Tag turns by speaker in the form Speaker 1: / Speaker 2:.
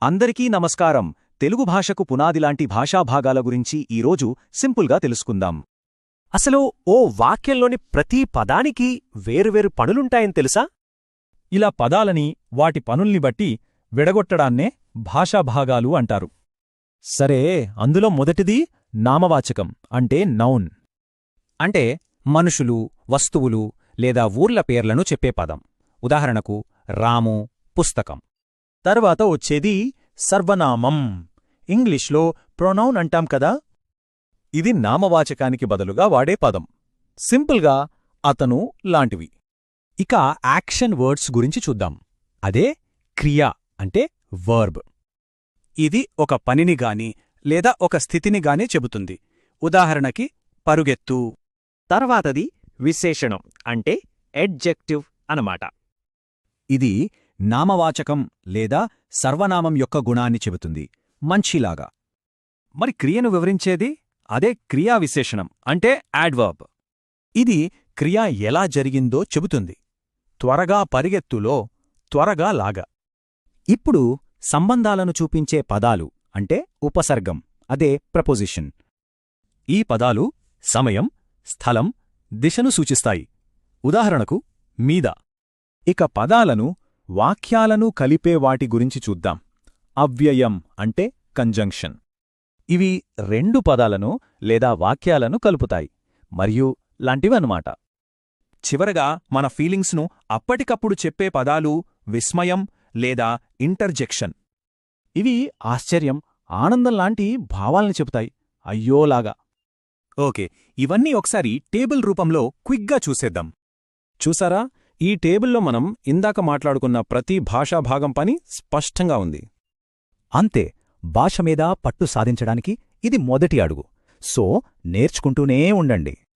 Speaker 1: అందరికీ నమస్కారం. తెలుగు భాషకు పునాదిలాంటి భాషాభాగాల గురించి ఈరోజు సింపుల్గా తెలుసుకుందాం.
Speaker 2: అసలు ఓ వాక్యంలోని ప్రతి పదానికి వేరువేరు పనులుంటాయని తెలుసా?
Speaker 3: ఇలా పదాలని వాటి పనుల్ని బట్టి విడగొట్టడాన్నే భాషాభాగాలు అంటారు.
Speaker 1: సరే, అందులో మొదటిది నామవాచకం అంటే నౌన్.
Speaker 4: అంటే మనుషులు, వస్తువులు లేదా ఊర్ల పేర్లను చెప్పే పదం. ఉదాహరణకు రాము, పుస్తకం.
Speaker 1: తర్వాత వచ్చేది సర్వనామం. ఇంగ్లీష్లో ప్రొనౌన్ అంటాం కదా, ఇది నామవాచకానికి బదులుగా వాడే పదం. సింపుల్గా అతను లాంటివి.
Speaker 4: ఇక యాక్షన్ వర్డ్స్ గురించి చూద్దాం. అదే క్రియ అంటే వర్బ్.
Speaker 2: ఇది ఒక పనిని గాని లేదా ఒక స్థితిని గాని చెబుతుంది. ఉదాహరణకి పరుగెత్తు. తర్వాతది విశేషణం అంటే ఎడ్జెక్టివ్ అనమాట.
Speaker 4: ఇది నామవాచకం లేదా సర్వనామం యొక్క గుణాన్ని చెబుతుంది, మంచిలాగా.
Speaker 1: మరి క్రియను వివరించేది అదే క్రియా విశేషణం అంటే యాడ్వర్బ్. ఇది క్రియ ఎలా జరిగిందో చెబుతుంది. త్వరగా పరిగెత్తులో త్వరగా లాగా.
Speaker 4: ఇప్పుడు సంబంధాలను చూపించే పదాలు అంటే ఉపసర్గం, అదే ప్రపోజిషన్.
Speaker 1: ఈ పదాలు సమయం, స్థలం, దిశను సూచిస్తాయి. ఉదాహరణకు మీద. ఇక పదాలను, వాక్యాలను కలిపే వాటి గురించి చూద్దాం. అవ్యయం అంటే కంజంక్షన్. ఇవి రెండు పదాలను లేదా వాక్యాలను కలుపుతాయి మరియు లాంటివన్నమాట. చివరగా మన ఫీలింగ్స్ను అప్పటికప్పుడు చెప్పే పదాలు విస్మయం లేదా ఇంటర్జెక్షన్. ఇవి ఆశ్చర్యం, ఆనందంలాంటి భావాల్ని చెబుతాయి, అయ్యోలాగా. ఓకే, ఇవన్నీ ఒకసారి టేబుల్ రూపంలో క్విక్గా చూసేద్దాం. చూసారా, ఈ టేబుల్లో మనం ఇందాక మాట్లాడుకున్న ప్రతి భాషాభాగం పని స్పష్టంగా ఉంది.
Speaker 4: అంతే, భాష మీద పట్టు సాధించడానికి ఇది మొదటి అడుగు. సో నేర్చుకుంటూనే ఉండండి.